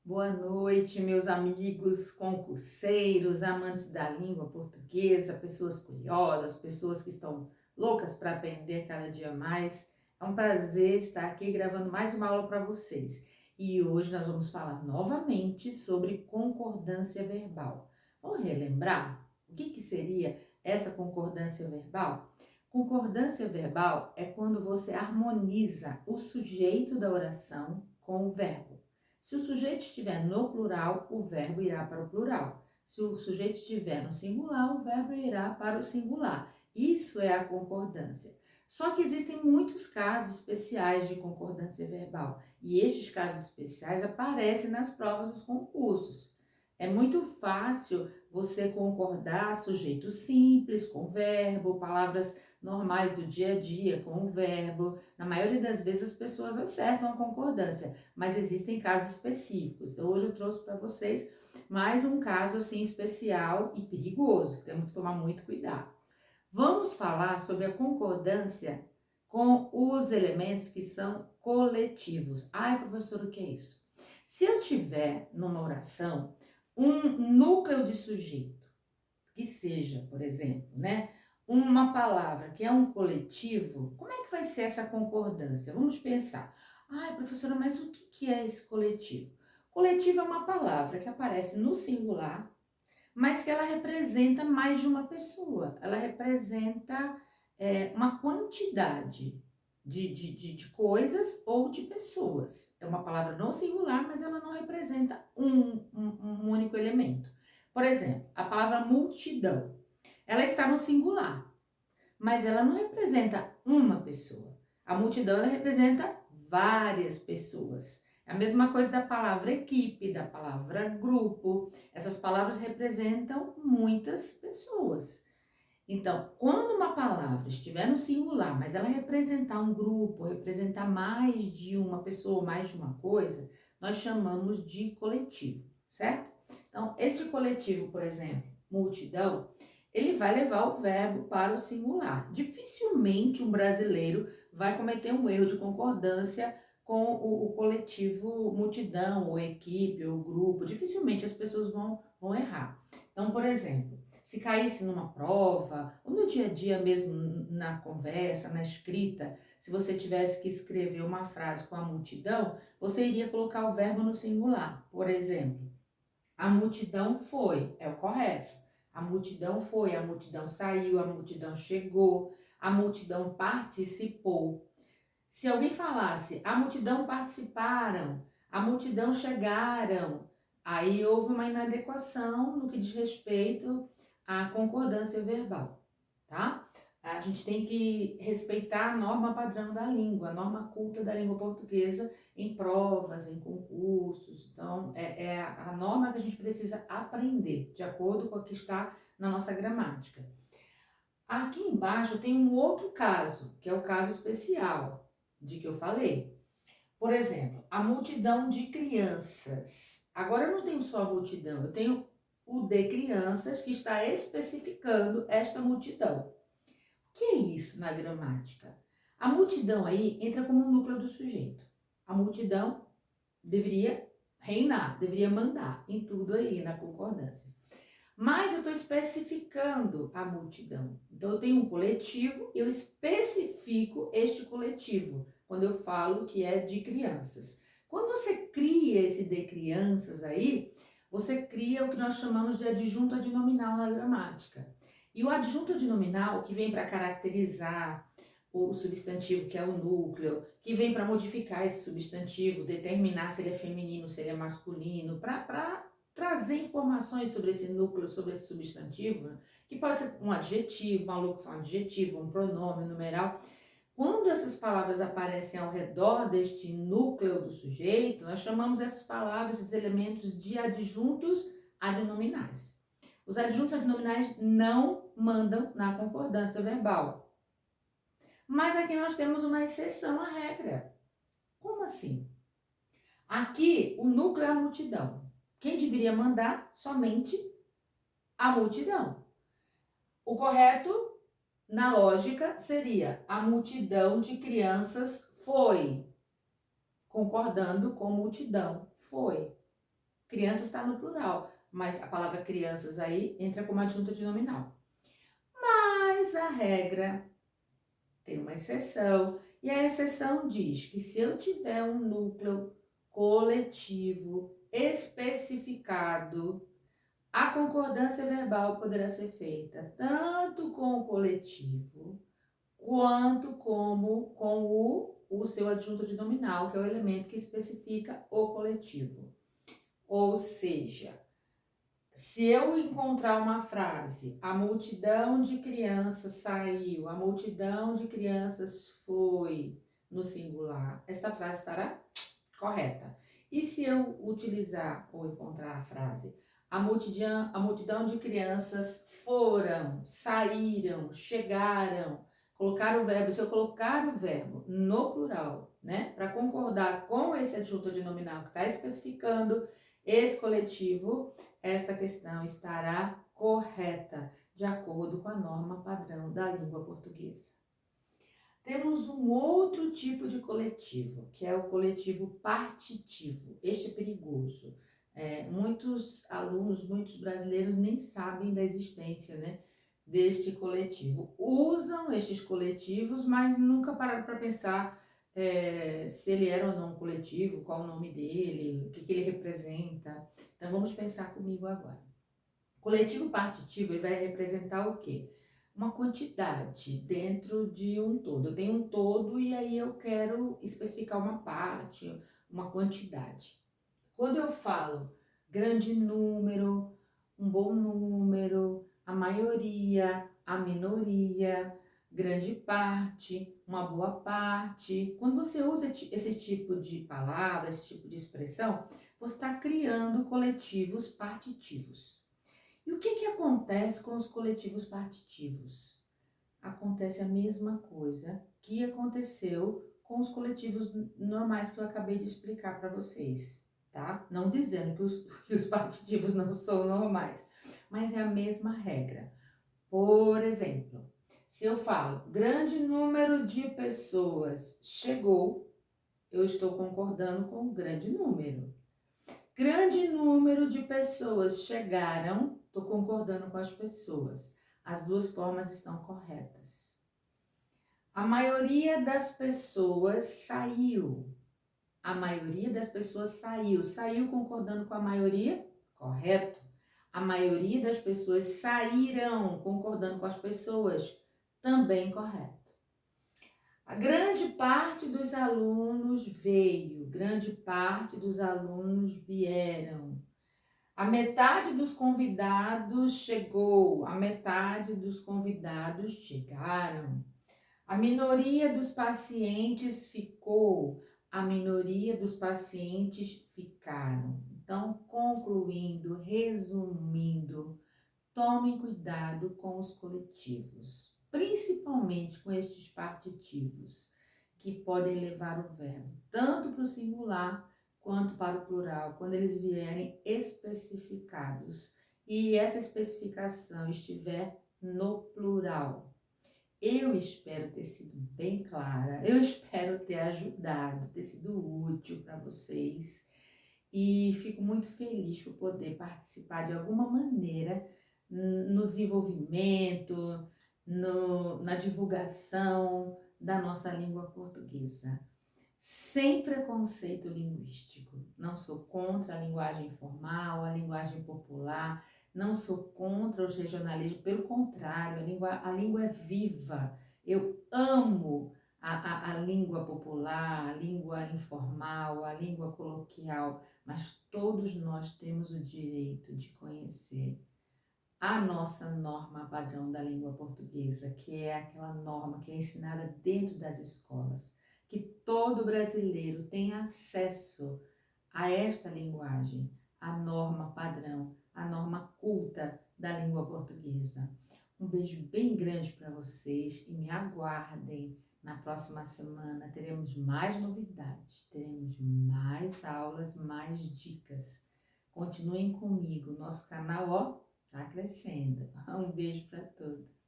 Boa noite, meus amigos concurseiros, amantes da língua portuguesa, pessoas curiosas, pessoas que estão loucas para aprender cada dia mais. É um prazer estar aqui gravando mais uma aula para vocês. E hoje nós vamos falar novamente sobre concordância verbal. Vamos relembrar o que seria essa concordância verbal? Concordância verbal é quando você harmoniza o sujeito da oração com o verbo. Se o sujeito estiver no plural, o verbo irá para o plural. Se o sujeito estiver no singular, o verbo irá para o singular. Isso é a concordância. Só que existem muitos casos especiais de concordância verbal. E estes casos especiais aparecem nas provas dos concursos. É muito fácil você concordar sujeito simples com verbo, palavras normais do dia a dia com o verbo. Na maioria das vezes as pessoas acertam a concordância, mas existem casos específicos. Então hoje eu trouxe para vocês mais um caso assim especial e perigoso, que temos que tomar muito cuidado. Vamos falar sobre a concordância com os elementos que são coletivos. Ai, professor, o que é isso? Se eu tiver numa oração um núcleo de sujeito, que seja, por exemplo, né, uma palavra que é um coletivo, como é que vai ser essa concordância? Vamos pensar. Ai, professora, mas o que é esse coletivo? Coletivo é uma palavra que aparece no singular, mas que ela representa mais de uma pessoa. Ela representa uma quantidade de coisas ou de pessoas. É uma palavra no singular, mas ela não representa um único elemento. Por exemplo, a palavra multidão. Ela está no singular, mas ela não representa uma pessoa. A multidão ela representa várias pessoas. É a mesma coisa da palavra equipe, da palavra grupo. Essas palavras representam muitas pessoas. Então, quando uma palavra estiver no singular, mas ela representar um grupo, representar mais de uma pessoa, mais de uma coisa, nós chamamos de coletivo, certo? Então, esse coletivo, por exemplo, multidão, ele vai levar o verbo para o singular. Dificilmente um brasileiro vai cometer um erro de concordância com o coletivo multidão, ou equipe, ou grupo. Dificilmente as pessoas vão errar. Então, por exemplo, se caísse numa prova, ou no dia a dia mesmo, na conversa, na escrita, se você tivesse que escrever uma frase com a multidão, você iria colocar o verbo no singular. Por exemplo, a multidão foi, é o correto. A multidão foi, a multidão saiu, a multidão chegou, a multidão participou. Se alguém falasse, a multidão participaram, a multidão chegaram, aí houve uma inadequação no que diz respeito à concordância verbal, tá? A gente tem que respeitar a norma padrão da língua, a norma culta da língua portuguesa em provas, em concursos. Então, é a norma que a gente precisa aprender, de acordo com o que está na nossa gramática. Aqui embaixo tem um outro caso, que é o caso especial de que eu falei. Por exemplo, a multidão de crianças. Agora eu não tenho só a multidão, eu tenho o de crianças que está especificando esta multidão. O que é isso na gramática? A multidão aí entra como um núcleo do sujeito. A multidão deveria reinar, deveria mandar em tudo aí na concordância. Mas eu estou especificando a multidão. Então, eu tenho um coletivo, eu especifico este coletivo, quando eu falo que é de crianças. Quando você cria esse de crianças aí, você cria o que nós chamamos de adjunto adnominal na gramática. E o adjunto adnominal, que vem para caracterizar o substantivo, que é o núcleo, que vem para modificar esse substantivo, determinar se ele é feminino, se ele é masculino, para trazer informações sobre esse núcleo, sobre esse substantivo, né? Que pode ser um adjetivo, uma locução adjetiva, um pronome, um numeral. Quando essas palavras aparecem ao redor deste núcleo do sujeito, nós chamamos essas palavras, esses elementos de adjuntos adnominais. Os adjuntos adnominais não mandam na concordância verbal. Mas aqui nós temos uma exceção à regra. Como assim? Aqui o núcleo é a multidão. Quem deveria mandar? Somente a multidão. O correto, na lógica, seria a multidão de crianças foi. Concordando com multidão, foi. Crianças está no plural, mas a palavra crianças aí entra como adjunto de nominal. Mas a regra tem uma exceção, e a exceção diz que se eu tiver um núcleo coletivo especificado, a concordância verbal poderá ser feita tanto com o coletivo, quanto com o seu adjunto de nominal, que é o elemento que especifica o coletivo. Ou seja, se eu encontrar uma frase, a multidão de crianças saiu, a multidão de crianças foi no singular, esta frase estará correta. E se eu utilizar ou encontrar a frase, a multidão de crianças foram, saíram, chegaram, colocar o verbo, se eu colocar o verbo no plural, né, para concordar com esse adjunto de nominal que está especificando esse coletivo, esta questão estará correta, de acordo com a norma padrão da língua portuguesa. Temos um outro tipo de coletivo, que é o coletivo partitivo. Este é perigoso. Muitos alunos, muitos brasileiros nem sabem da existência, né, deste coletivo. Usam estes coletivos, mas nunca pararam para pensar se ele era ou não um coletivo, qual o nome dele, o que ele representa. Então vamos pensar comigo agora. O coletivo partitivo ele vai representar o quê? Uma quantidade dentro de um todo. Eu tenho um todo e aí eu quero especificar uma parte, uma quantidade. Quando eu falo grande número, um bom número, a maioria, a minoria, grande parte, uma boa parte, quando você usa esse tipo de palavra, esse tipo de expressão, você está criando coletivos partitivos. E o que acontece com os coletivos partitivos? Acontece a mesma coisa que aconteceu com os coletivos normais que eu acabei de explicar para vocês, tá? Não dizendo que os partitivos não são normais, mas é a mesma regra. Por exemplo, se eu falo grande número de pessoas chegou, eu estou concordando com o grande número. Grande número de pessoas chegaram, estou concordando com as pessoas. As duas formas estão corretas. A maioria das pessoas saiu. A maioria das pessoas saiu. Saiu concordando com a maioria? Correto. A maioria das pessoas saíram concordando com as pessoas? Também correto. A grande parte dos alunos veio, grande parte dos alunos vieram. A metade dos convidados chegou, a metade dos convidados chegaram. A minoria dos pacientes ficou, a minoria dos pacientes ficaram. Então, concluindo, resumindo, tomem cuidado com os coletivos, principalmente com estes partitivos, que podem levar o verbo tanto para o singular quanto para o plural, quando eles vierem especificados e essa especificação estiver no plural. Eu espero ter sido bem clara, eu espero ter ajudado, ter sido útil para vocês e fico muito feliz por poder participar de alguma maneira no desenvolvimento, na divulgação da nossa língua portuguesa. Sem preconceito linguístico. Não sou contra a linguagem informal, a linguagem popular, não sou contra os regionalismos, pelo contrário, a língua é viva. Eu amo a língua popular, a língua informal, a língua coloquial, mas todos nós temos o direito de conhecer a nossa norma padrão da língua portuguesa, que é aquela norma que é ensinada dentro das escolas, que todo brasileiro tem acesso a esta linguagem, a norma padrão, a norma culta da língua portuguesa. Um beijo bem grande para vocês e me aguardem. Na próxima semana teremos mais novidades, teremos mais aulas, mais dicas. Continuem comigo, nosso canal, ó, tá crescendo. Um beijo para todos.